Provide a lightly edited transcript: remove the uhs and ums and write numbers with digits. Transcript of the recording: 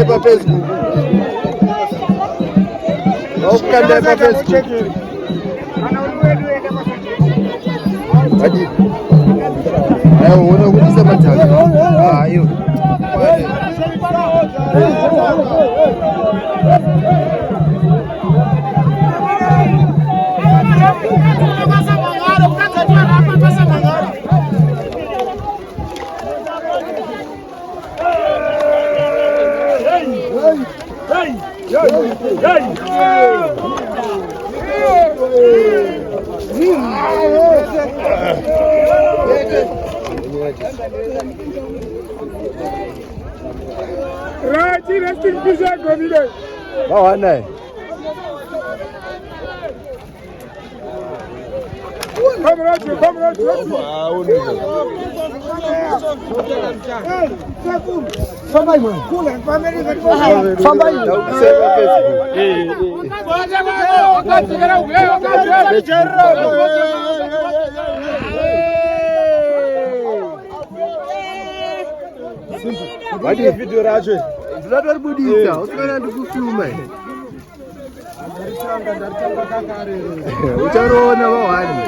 Para Facebook. Para Facebook. Hadi. Ayo wona wuri sama ta. Ayo. Raji resting pizza gomile. Bawa nai. Come Raji. Sampai man. Sampai. Wadi video Raji. Zladar budita, usmana ndikufilma. Ucharona bawani.